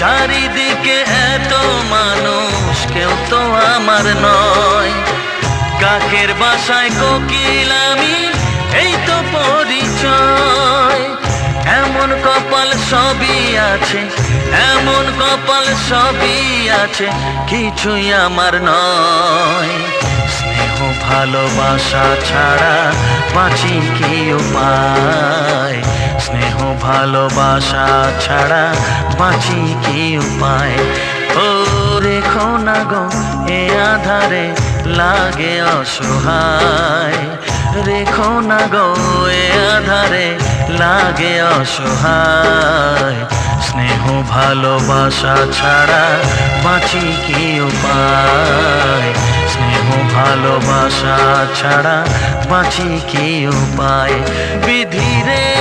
চারিদিকে এত মানুষ, কেউ তো আমার নয়। কাকের বাসায় কোকিল আমি, এই তো পরিচয়। এমন কপাল সবই আছে, এমন কপাল সবই আছে, কিছুই আমার নয়। স্নেহ ভালোবাসা ছাড়া বাঁচি কি উপায়? স্নেহ ভালোবাসা ছাড়া বাঁচি কি উপায়? ও রেখো না গো এ আধারে, লাগে অসহায়। রেখো না গো এ আধারে, লাগে অসহায়। স্নেহ ভালোবাসা ছাড়া বাঁচি কি উপায়? স্নেহ ভালোবাসা ছাড়া বাঁচি কি উপায়? বিধি রে